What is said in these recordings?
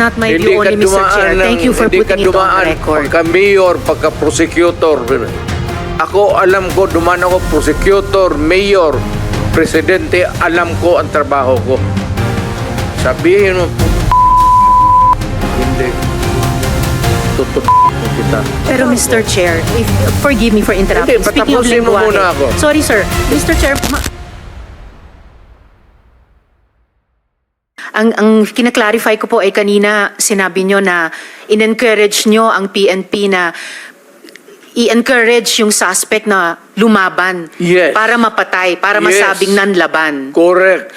Not my view only, Mr. Chair. Thank you for putting it on record. Pagka-mayor, pagka-prosecutor. Ako, alam ko, dumaan ako prosecutor, mayor, presidente, alam ko ang trabaho ko. Sabihin mo, hindi. Tutup kita. Pero Mr. Chair, forgive me for interrupting. Hindi, Speaking of patapusin mo lengguwahe. muna ako. Sorry, sir. Mr. Chair, ang kina-clarify ko po ay kanina sinabi nyo na in-encourage nyo ang PNP na i-encourage yung suspect na lumaban. Yes. Para mapatay, para Yes. masabing nanlaban. Correct.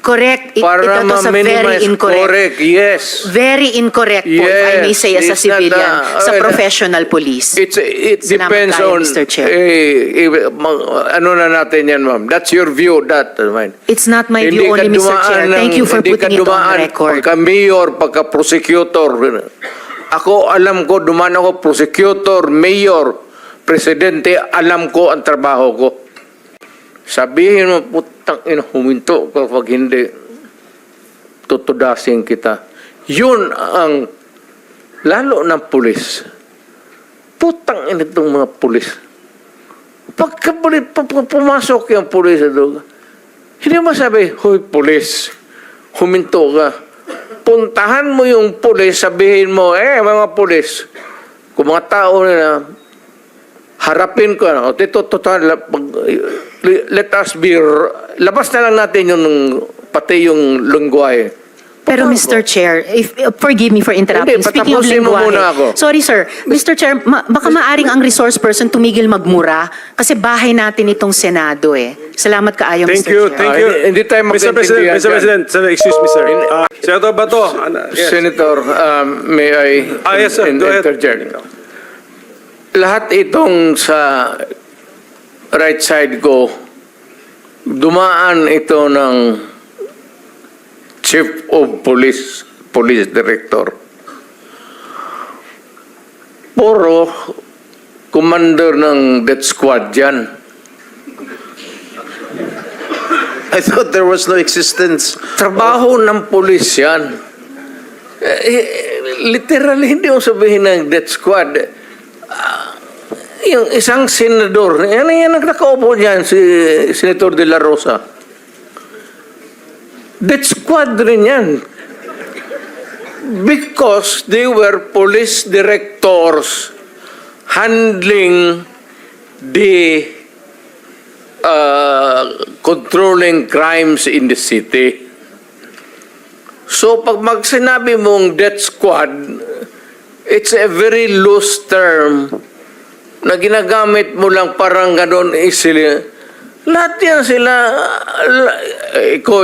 Correct. Para Ito sa very ma-minimize. incorrect. Correct, yes. Very incorrect po, if I may say, as a It's not civilian, sa professional police. It Salamat depends tayo, on, Mr. Chair. ano na natin yan, ma'am. That's your view, mine. It's not my view only, Mr. Chair. Thank you for putting it on record. Pagka-mayor, pagka-prosecutor. Ako, alam ko, dumaan ako prosecutor, mayor, presidente, alam ko ang trabaho ko. Sabihin mo, putang ina, huminto kapag hindi, tutudasin kita. Yun ang, lalo ng pulis. Putang ina itong mga pulis. Pagka pumasok yung pulis sa doon, hindi mo sabi, hoy pulis, huminto ka. Puntahan mo yung pulis, sabihin mo, mga pulis, kung mga tao na harapin ko, o let us be, labas na lang natin yung, pati yung lengguwahe. Pero Mr. Chair, forgive me for interrupting. Hindi, Speaking of patapusin mo muna ako. lengguwahe. Sorry sir, Mr. Chair, baka maaring ang resource person tumigil magmura kasi bahay natin itong Senado eh. Salamat kaayo, Thank Mr. you, Chair. thank you. Hindi tayo Mr. President, magkaintindihan Mr. President, excuse me, sir. Senator Bato. Yes. Senator, may I Yes, sir. Go ahead. interject? Lahat itong sa right side ko, dumaan ito ng Chief of Police Director. Puro commander ng death squad yan. I thought there was no existence. Trabaho ng pulis yan. Literally, hindi mo sabihin ng death squad. Yung isang senador, yan ang nakaupo dyan, si Senator De La Rosa. Death squad rin yan. Because they were police directors handling the controlling crimes in the city. So pag sinabi mong death squad, it's a very loose term na ginagamit mo lang parang gano'n easily. Lahat yan sila,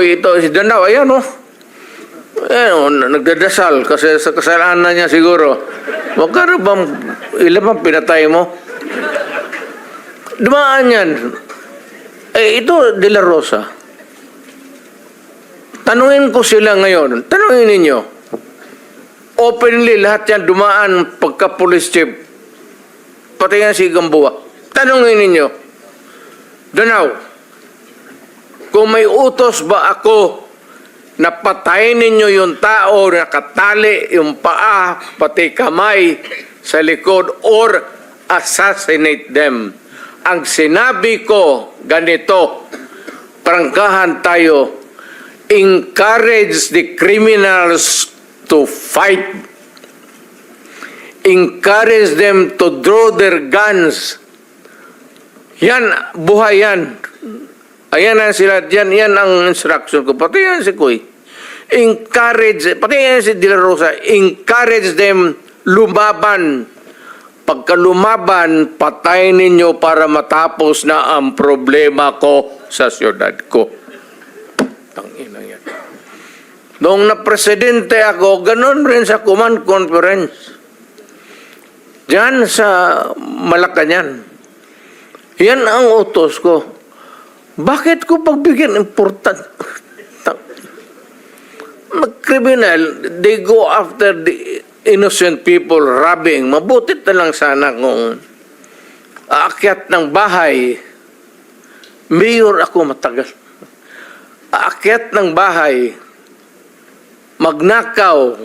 ito, si Danao, ayan o. Nagdadasal kasi sa kasalanan niya siguro. Magkano bang, ilan bang pinatay mo? Dumaan yan. Ito, De La Rosa. Tanungin ko sila ngayon. Tanungin ninyo. Openly, lahat yan dumaan pagka-police chief. Pati yan si Gamboa. Tanungin ninyo. Danao, kung may utos ba ako na patayin ninyo yung tao na nakatali yung paa, pati kamay sa likod, or assassinate them? Ang sinabi ko, ganito, prangkahan tayo, encourage the criminals to fight. Encourage them to draw their guns. Yan, buhay yan. Ayan na sila, yan ang instruction ko. Pati yan si Kuy. Encourage, pati yan si De La Rosa, encourage them lumaban. Pagka lumaban, patayin ninyo para matapos na ang problema ko sa siyudad ko. Tangina yan. Noong na-presidente ako, ganun rin sa command conference. Diyan sa Malacanang. Yan ang utos ko. Bakit ko pagbigyan important? Mag-criminal, they go after the innocent people robbing. Mabutit na lang sana kung aakyat ng bahay. Mayor ako matagal. Aakyat ng bahay, magnakaw,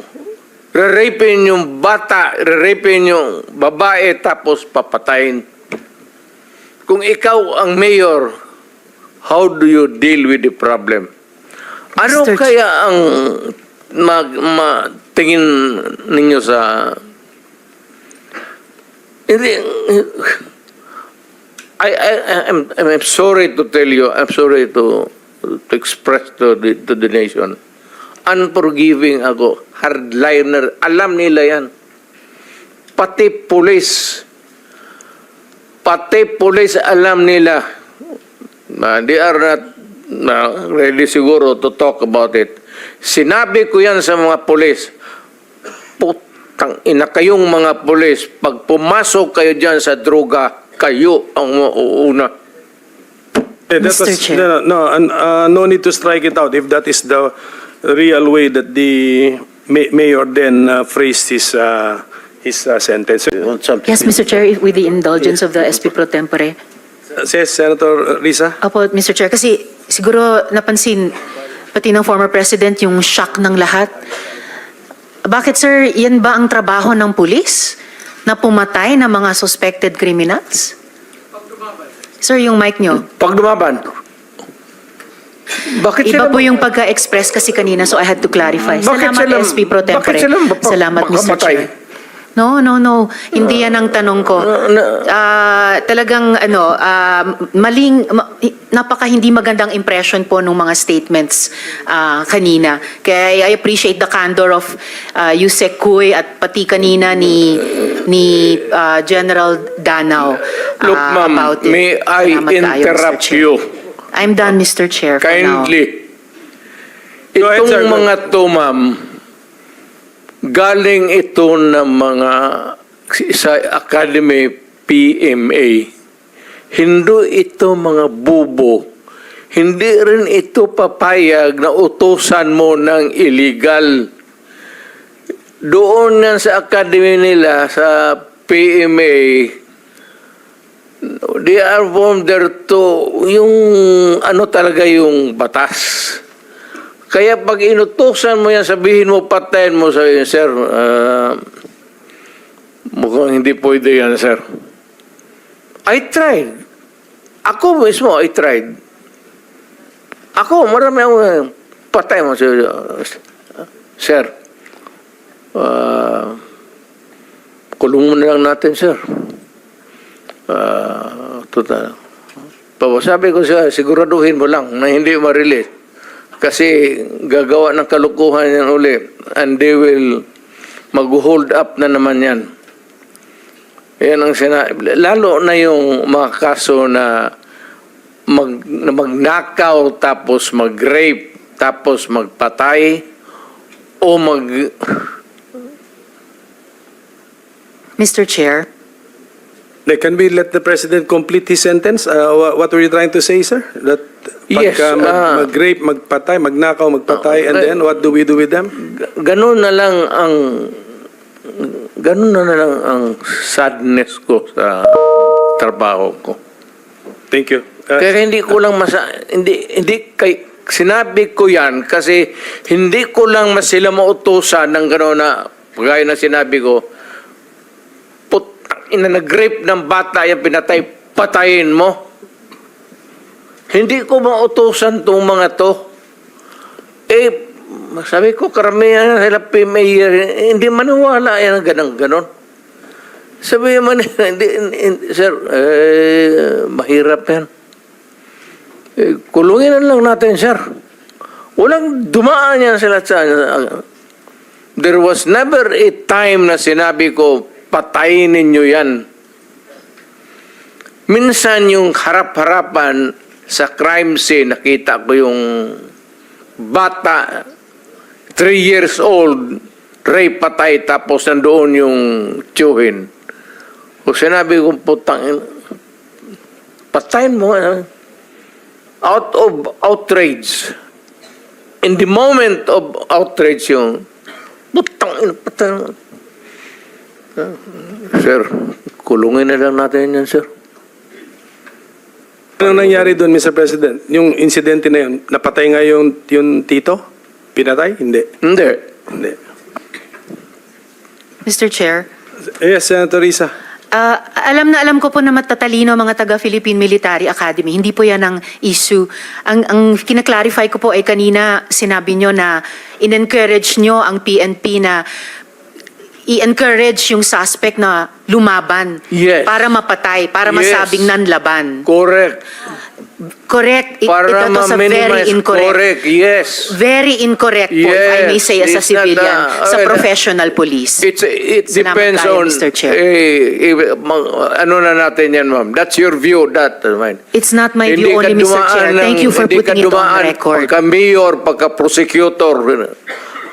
re-rapin yung bata, re-rapin yung babae, tapos papatayin. Kung ikaw ang mayor, how do you deal with the problem? Ano Mr. kaya ang tingin ninyo sa... Hindi... I'm sorry to tell you, I'm sorry to express to the nation. Unforgiving ako, hardliner, alam nila yan. Pati police alam nila. They are not ready siguro to talk about it. Sinabi ko yan sa mga police. Putang ina kayong mga police, pag pumasok kayo dyan sa droga, kayo ang mauuna. Mr. Chair. No need to strike it out if that is the real way that the mayor then phrased his sentence. Yes, Mr. Chair, with the indulgence of the SP Pro Tempore. Says Senator Risa. Opo, Mr. Chair, kasi siguro napansin, pati ng former president, yung shock ng lahat. Bakit, sir, yan ba ang trabaho ng pulis? Na pumatay ng mga suspected criminals? Sir, yung mic nyo. Pag dumaban, bakit Iba sila po yung pagka-express kasi kanina, so I had to clarify. Bakit Salamat, sila- SP Pro Tempore. bakit sila Salamat, Mr. makamatay? Chair. No. Hindi yan ang tanong ko. Talagang napaka hindi magandang impression po ng mga statements kanina. Kaya I appreciate the candor of Yusek Kuy at pati kanina ni General Danao Look, ma'am, about it. may I Salamat kayo, Mr. interrupt Chair. you? I'm done, Mr. Chair, for now. Kindly. Go ahead, Itong sir. mga to, ma'am, galing ito ng mga sa Academy PMA. Hindi ito mga bubo. Hindi rin ito papayag na utusan mo ng illegal. Doon yan sa Academy nila, sa PMA, they are formed there to, yung ano talaga yung batas. Kaya pag inutusan mo yan, sabihin mo, patayin mo, sabihin, sir, mukhang hindi pwede yan, sir. I tried. Ako mismo, I tried. Ako, marami akong patay mo, sir. Kulong mo na lang natin, sir. Total. Sabi ko siya, siguraduhin mo lang na hindi ma-release. Kasi gagawa ng kalukuhan yan uli. And they will mag-hold up na naman yan. Yan ang lalo na yung mga kaso na magnakaw tapos mag-rape tapos magpatay o Mr. Chair. Can we let the president complete his sentence? What were you trying to say, sir? That Yes, mag-rape, magpatay, magnakaw, magpatay, and then what do we do with them? ganun na lang ang sadness ko sa trabaho ko. Thank you. Kaya hindi ko lang sinabi ko yan kasi hindi ko lang sila mautusan ng gano'n na gaya na sinabi ko, nag-rape ng bata yung pinatay, patayin mo. Hindi ko mautusan itong mga to. Sabi ko, karamihan sila PMA, hindi maniwala yan ganon. Sabi man, sir, mahirap yan. Kulungin na lang natin, sir. Walang dumaan yan sila sa... There was never a time na sinabi ko, patayin ninyo yan. Minsan yung harap-harapan sa crime scene, nakita ko yung bata, 3 years old, rape, patay, tapos nandoon yung tiyuhin. O sinabi ko, putang, patayin mo. Out of outrage. In the moment of outrage yung, putang, patayin mo. Sir, kulungin na lang natin yan, sir. Ano nangyari doon, Mr. President? Yung insidente na yun, napatay nga yung tito? Pinatay? Hindi. Hindi. Hindi. Mr. Chair, Yes, Senator Risa. alam ko po na matatalino ang mga taga-Philippine Military Academy. Hindi po yan ang issue. Ang kinaklarify ko po ay kanina sinabi nyo na in-encourage nyo ang PNP na i-encourage yung suspect na lumaban. Yes. Para mapatay, para Yes. masabing nanlaban. Correct. Correct. Para Ito sa very ma-minimize. incorrect. Correct, yes. Very incorrect po, if I may Yes. say, as a It's not civilian, sa well, professional police. It Salamat depends tayo, on, Mr. Chair. ano na natin yan, ma'am. That's your view, that. Mine. It's not my view only, Mr. Chair. Thank you for putting it on record. Pagka-mayor, pagka-prosecutor.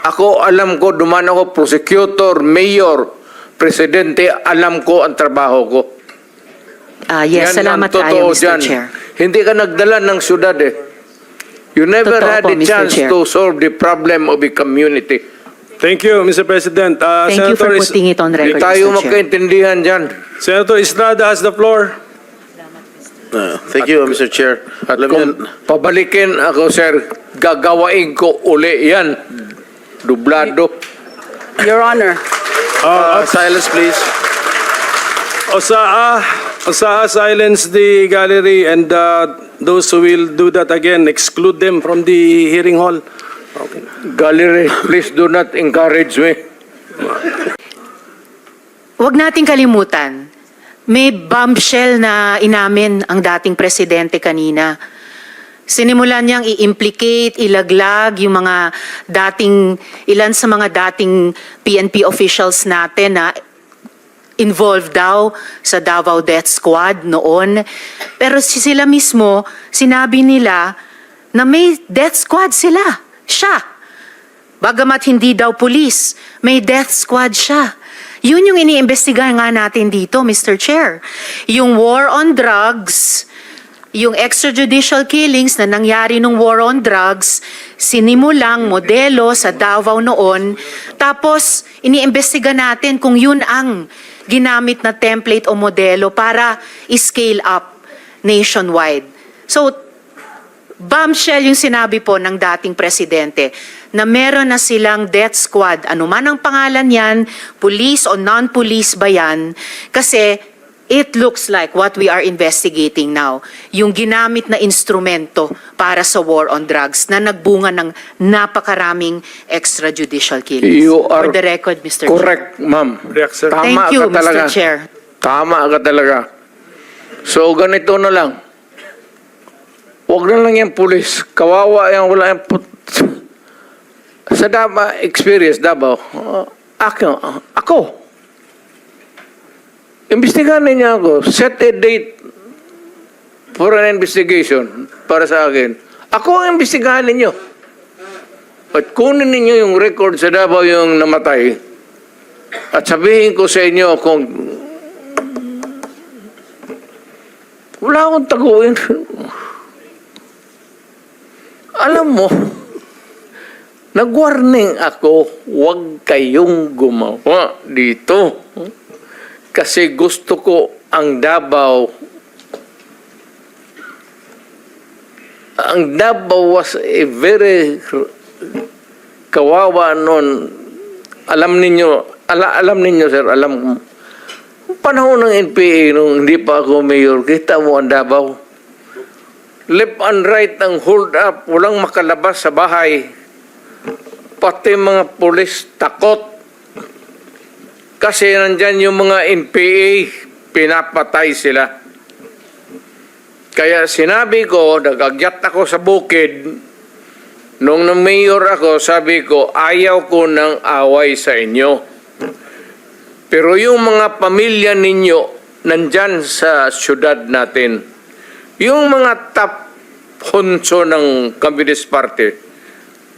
Ako, alam ko, dumaan ako, prosecutor, mayor, presidente, alam ko ang trabaho ko. Yes, Yan ang salamat tayo, totoo Mr. dyan. Chair. Hindi ka nagdala ng syudad eh. You never Totoo had po, a Mr. chance Chair. to solve the problem of a community. Thank you, Mr. President. Thank you for putting it on Hindi record, tayo Mr. Chair. magkaintindihan dyan. Senator Estrada has the floor. Thank you, Mr. Chair. At Alam kung niyo, pabalikin ako, sir, gagawain ko uli yan. Dublado. Your Honor, silence please. Osaa, silence the gallery, and those who will do that again, exclude them from the hearing hall. Gallery, please do not encourage me. Huwag nating kalimutan, may bombshell na inamin ang dating presidente kanina. Sinimulan niyang i-implicate, ilaglag yung mga ilan sa mga dating PNP officials natin na involved daw sa Davao Death Squad noon. Pero sila mismo, sinabi nila na may death squad sila. Siya. Bagamat hindi daw pulis, may death squad siya. Yun yung iniimbestigahan nga natin dito, Mr. Chair. Yung war on drugs, yung extrajudicial killings na nangyari nung war on drugs, sinimulang modelo sa Davao noon, tapos iniimbestiga natin kung yun ang ginamit na template o modelo para i-scale up nationwide. So, bombshell yung sinabi po ng dating presidente na meron na silang death squad, anuman ang pangalan yan, police o non-police ba yan, kasi it looks like what we are investigating now, yung ginamit na instrumento para sa war on drugs na nagbunga ng napakaraming extrajudicial killings. You are For the record, Mr. Chair. correct, ma'am. React, sir. Tama Thank you, ka talaga. Mr. Chair. Tama ka talaga. So, ganito na lang. Huwag na lang yung pulis. Kawawa yan, wala yung sa Davao experience, Davao, ako. Imbestigahan niya ako. Set a date for an investigation para sa akin. Ako ang imbestigahan ninyo. At kunin ninyo yung record sa Davao yung namatay. At sabihin ko sa inyo kung wala akong taguin. Alam mo, nag-warning ako, huwag kayong gumawa dito. Kasi gusto ko ang Davao was a very kawawa noon. Alam ninyo sir, alam panahon ng NPA nung hindi pa ako mayor, kita mo ang Davao. Left and right ang hold up, walang makalabas sa bahay. Pati mga pulis takot. Kasi nandyan yung mga NPA, pinapatay sila. Kaya sinabi ko, nagagyat ako sa bukid, nung na-mayor ako, sabi ko, ayaw ko ng away sa inyo. Pero yung mga pamilya ninyo, nandyan sa syudad natin, yung mga top honso ng Communist Party,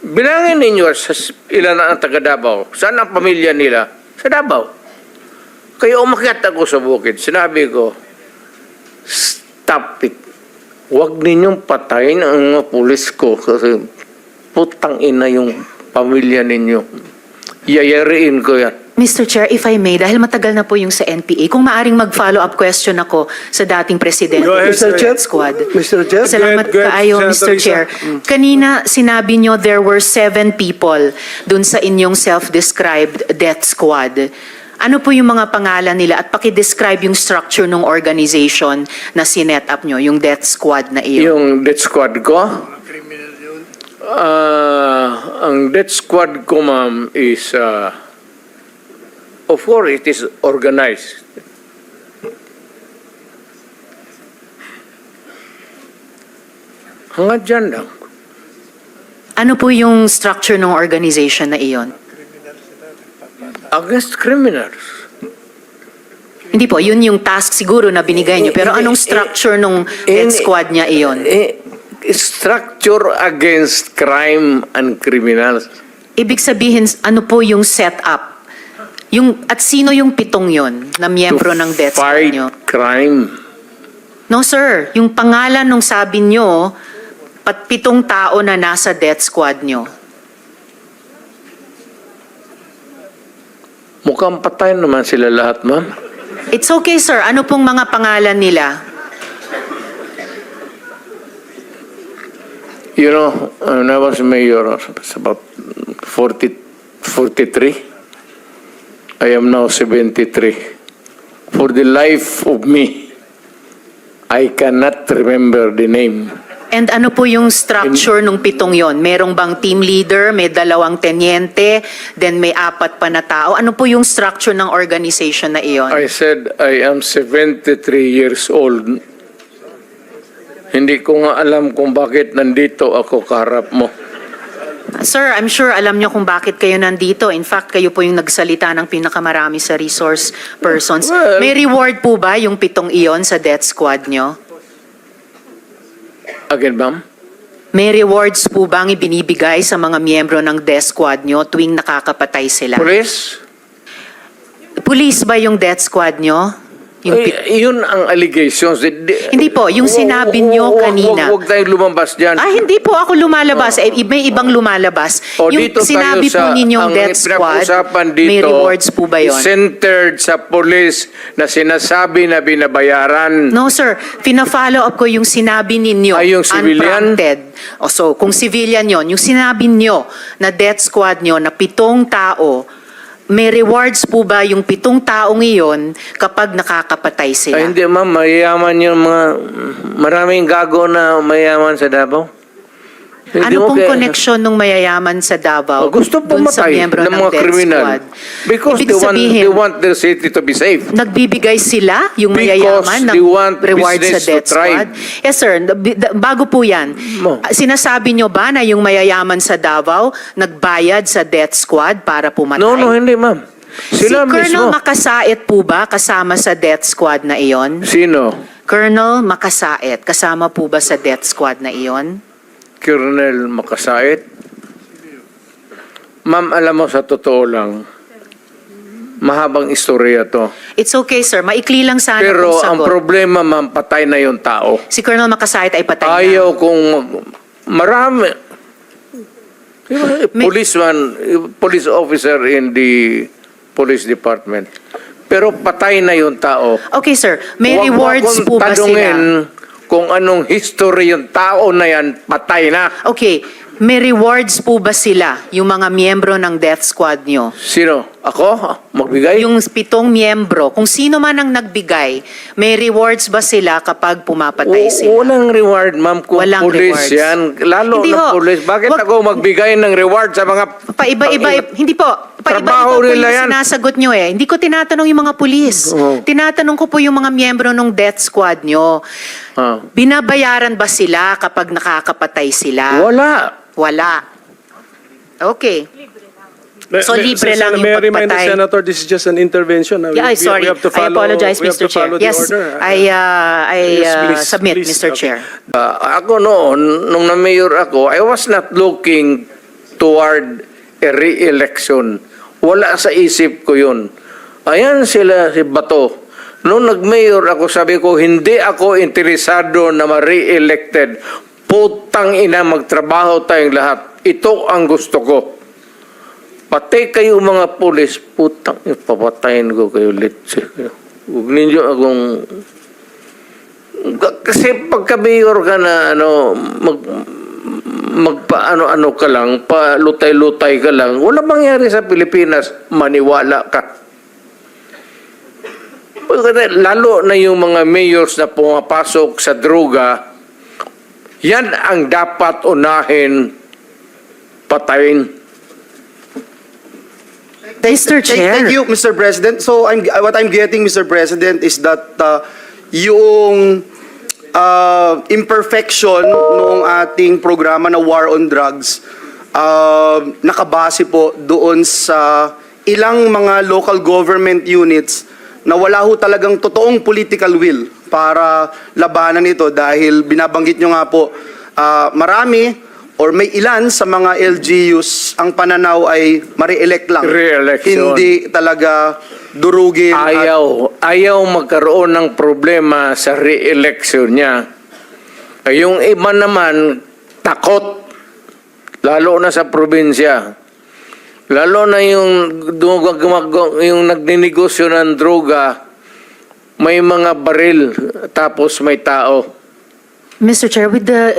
bilangin ninyo sa ilan ang taga Davao. Saan ang pamilya nila? Sa Davao. Kaya umakyat ako sa bukid. Sinabi ko, stop it. Huwag ninyong patayin ang mga pulis ko kasi putang ina yung pamilya ninyo. Yayariin ko yan. Mr. Chair, if I may, dahil matagal na po yung sa NPA, kung maaring mag-follow up question ako sa dating presidente Go ahead, sa Mr. death squad. Mr. Chair? Salamat Go ahead, kaayo, Senator Mr. Chair. Risa. Kanina, sinabi nyo there were 7 people dun sa inyong self-described death squad. Ano po yung mga pangalan nila at paki-describe yung structure ng organization na sinet up nyo, yung death squad na iyon? Yung death squad ko? Ang death squad ko, ma'am, is, of course, it is organized. Hanggang dyan lang. Ano po yung structure ng organization na iyon? Against criminals. Hindi po, yun yung task siguro na binigay nyo. Pero anong structure ng death squad niya iyon? Structure against crime and criminals. Ibig sabihin, ano po yung setup? At sino yung 7 yon na miyembro ng death squad Fight nyo? crime. No sir, yung pangalan nung sabi nyo, 7 tao na nasa death squad nyo. Mukhang patay naman sila lahat, ma'am. It's okay sir, ano pong mga pangalan nila? You know, when I was mayor, it's about 43. I am now 73. For the life of me, I cannot remember the name. And ano po yung structure nung 7 yon? Merong bang team leader, may 2 tenyente, then may 4 pa na tao? Ano po yung structure ng organization na iyon? I said I am 73 years old. Hindi ko nga alam kung bakit nandito ako kaharap mo. Sir, I'm sure alam nyo kung bakit kayo nandito. In fact, kayo po yung nagsalita ng pinakamarami sa resource persons. Well, May reward po ba yung 7 iyon sa death squad nyo? Again, ma'am? May rewards po bang ibinibigay sa mga miyembro ng death squad nyo tuwing nakakapatay sila? Police? Police ba yung death squad nyo? Yung Yun ang allegations. Hindi po, yung sinabi nyo kanina. Huwag tayong lumabas dyan. Hindi po ako lumalabas. May ibang lumalabas. O, Yung dito sinabi tayo po ninyong ang death squad, pinag-usapan dito, may rewards po ba yun? Centered sa police na sinasabi na binabayaran. No sir, pina-follow up ko yung sinabi ninyo. Ay, yung civilian? Unprompted. So, kung civilian yon, yung sinabi nyo na death squad nyo na 7 tao, may rewards po ba yung 7 taong iyon kapag nakakapatay sila? Ay, hindi ma'am, mayayaman yung maraming gago na mayayaman sa Davao. Hindi Ano mo pong kaya- connection ng mayayaman sa Davao Gusto dun sa pumatay miyembro ng mga death kriminal. squad? Because Ibig they sabihin, want their city to be safe. nagbibigay sila, yung Because mayayaman, ng they want reward sa business to death squad? thrive. Yes sir, bago po yan, Mo. sinasabi nyo ba na yung mayayaman sa Davao nagbayad sa death squad para pumatay? No, hindi ma'am. Si Sila Colonel mismo. Makasait po ba kasama sa death squad na iyon? Sino? Colonel Makasait, kasama po ba sa death squad na iyon? Colonel Makasait. Ma'am, alam mo sa totoo lang, mahabang istorya to. It's okay sir, maikli lang sana Pero kung ang sagot. problema, ma'am, patay na yung tao. Si Colonel Makasait ay patay na. Ayaw kung marami. May- Police officer in the police department. Pero patay na yung tao. Okay sir, may Huwag mo rewards akong po ba tanungin sila? kung anong history yung tao na yan, patay na. Okay, may rewards po ba sila, yung mga miyembro ng death squad nyo? Sino? Ako? Magbigay? Yung 7 miyembro, kung sino man ang nagbigay, may rewards ba sila kapag pumapatay sila? Walang reward, ma'am, kung Walang police rewards. yan. Lalo Hindi na ho. police. Bakit Wag- ako magbigay ng reward sa mga... Paiba-iba, hindi po. Trabaho Paiba-iba po nila yung yan. sinasagot nyo eh. Hindi ko tinatanong yung mga pulis. Oo. Tinatanong ko po yung mga miyembro ng death squad nyo. Ah. Binabayaran ba sila kapag nakakapatay sila? Wala. Wala. Okay. So, libre lang yung May I remind the pagpatay. Senator, this is just an intervention. Yeah, sorry. We have to follow, I apologize, we have Mr. to follow Chair. the Yes, order. I Yes, please, submit, please. Mr. Okay. Chair. Ako noon, nung na-mayor ako, I was not looking toward a re-election. Wala sa isip ko yun. Ayan sila, si Bato. Nung nag-mayor ako, sabi ko, hindi ako interesado na ma-re-elected. Putang ina, magtrabaho tayong lahat. Ito ang gusto ko. Patay kayo mga pulis, putang, papatayin ko kayo litsi. Huwag ninyo akong... Kasi pagka-mayor ka na, magpa-ano-ano ka lang, pa-lutay-lutay ka lang, wala mangyari sa Pilipinas, maniwala ka. Lalo na yung mga mayors na pumapasok sa droga, yan ang dapat unahin patayin. Mr. Chair. Thank you, Mr. President. So what I'm getting, Mr. President, is that yung imperfection ng ating programa na War on Drugs nakabase po doon sa ilang mga local government units na wala ho talagang totoong political will para labanan ito dahil binabanggit nyo nga po marami or may ilan sa mga LGUs ang pananaw ay ma-re-elect lang. Re-election. Hindi talaga durugin. Ayaw magkaroon ng problema sa re-election niya. Yung iba naman, takot. Lalo na sa probinsya. Lalo na yung nagninegosyo ng droga, may mga baril, tapos may tao. Mr. Chair, with the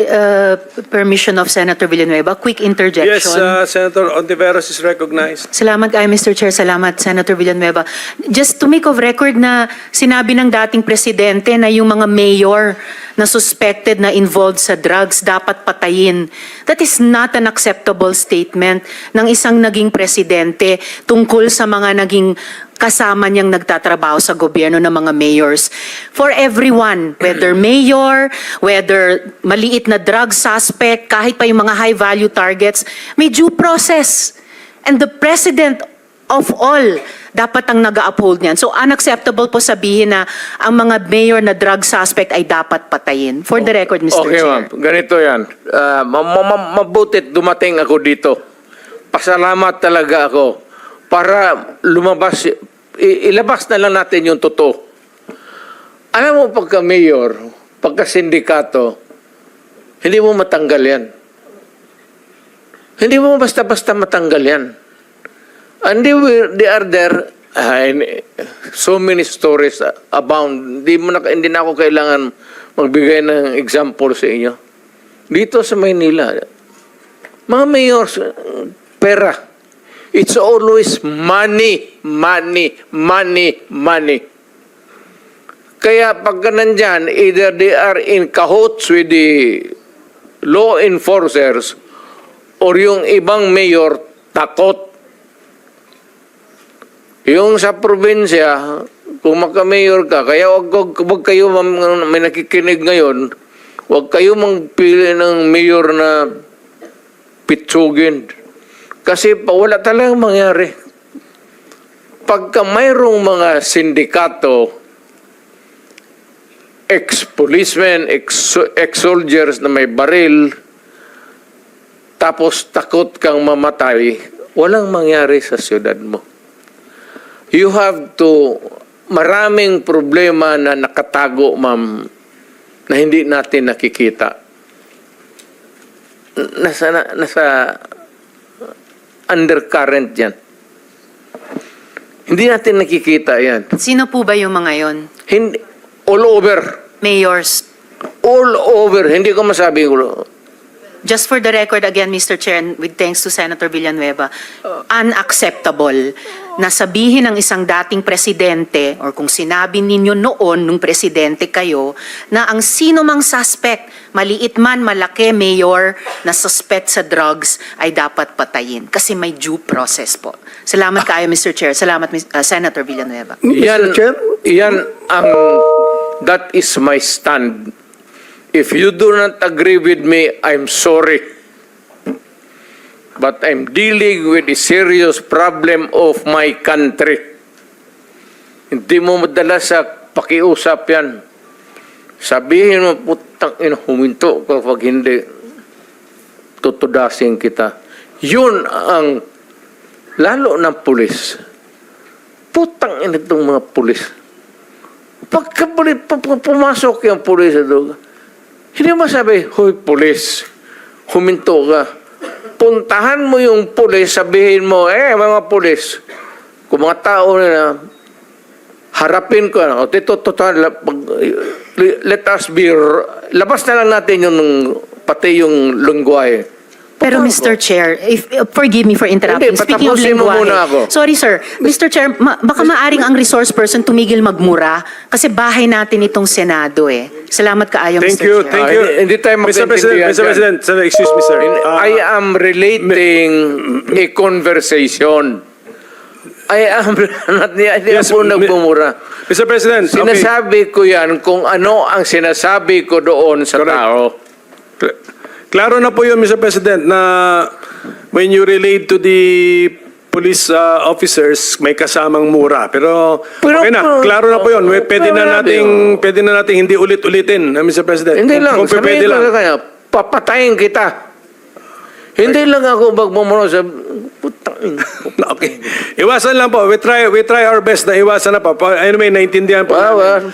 permission of Senator Villanueva, quick interjection. Yes, Senator Ontiveros is recognized. Salamat kay Mr. Chair. Salamat, Senator Villanueva. Just to make of record na sinabi ng dating presidente na yung mga mayor na suspected na involved sa drugs dapat patayin. That is not an acceptable statement ng isang naging presidente tungkol sa mga naging kasama niyang nagtatrabaho sa gobyerno ng mga mayors. For everyone, whether mayor, whether maliit na drug suspect, kahit pa yung mga high-value targets, may due process. And the president of all, dapat ang nag-uphold niyan. So unacceptable po sabihin na ang mga mayor na drug suspect ay dapat patayin. For the record, Mr. Okay, Chair. ma'am. Ganito yan. Mabutit dumating ako dito. Pasalamat talaga ako para lumabas, ilabas na lang natin yung totoo. Alam mo, pagka mayor, pagka sindikato, hindi mo matanggal yan. Hindi mo basta-basta matanggal yan. And they are there, so many stories abound. Hindi na ako kailangan magbigay ng example sa inyo. Dito sa Maynila, mga mayors, pera. It's always money, money, money, money. Kaya pagka nandyan, either they are in cahoots with the law enforcers or yung ibang mayor takot. Yung sa probinsya, kung magka-mayor ka, kaya wag kayo, may nakikinig ngayon, wag kayo magpili ng mayor na pitsugin. Kasi wala talagang mangyari. Pagka mayroong mga sindikato, ex-policemen, ex-soldiers na may baril, tapos takot kang mamatay, walang mangyari sa siyudad mo. You have to, maraming problema na nakatago, ma'am, na hindi natin nakikita. Nasa undercurrent yan. Hindi natin nakikita yan. Sino po ba yung mga yon? Hindi, all over. Mayors. All over. Hindi ko masabi. Just for the record again, Mr. Chair, and with thanks to Senator Villanueva, unacceptable na sabihin ng isang dating presidente or kung sinabi ninyo noon nung presidente kayo na ang sino mang suspect, maliit man, malaki, mayor, na suspect sa drugs ay dapat patayin kasi may due process po. Salamat kayo, Mr. Chair. Salamat, Senator Villanueva. Yan, Chair? yan that is my stand. If you do not agree with me, I'm sorry. But I'm dealing with a serious problem of my country. Hindi mo madala sa pakiusap yan. Sabihin mo, putang ina, huminto kapag hindi, tutudasin kita. Yun ang, lalo ng pulis. Putang ina itong mga pulis. Pagka pumasok yung pulis sa droga, hindi mo sabi, hoy, pulis, huminto ka. puntahan mo yung pulis, sabihin mo, mga pulis, kung mga tao na harapin ko, let us be, labas na lang natin yung, pati yung lungguay. Pero Mr. Chair, forgive me for interrupting. Hindi, Speaking of patapusin mo lengguwahe. muna ako. Sorry sir, Mr. Chair, baka maaring ang resource person tumigil magmura kasi bahay natin itong Senado eh. Salamat kaayo, Thank Mr. you, Chair. thank you. Hindi tayo Mr. President, magkaintindihan Mr. dyan. President, sir, excuse me, sir. I am relating a conversation. I am, hindi Yes, ako nagmumura. Mr. President, okay. Sinasabi ko yan kung ano ang sinasabi ko doon sa Correct. tao. Klaro na po yun, Mr. President, na when you relate to the police officers, may kasamang mura. Pero okay na, klaro na po yun. Pwede na nating hindi ulit-ulitin, Mr. President. Hindi lang, Kung pwede sabihin ko lang. sa kanya, papatayin kita. Hindi lang ako magmumura sa putang. Okay. Iwasan lang po. We try our best na iwasan na po. Anyway, naintindihan po. Well, namin. well.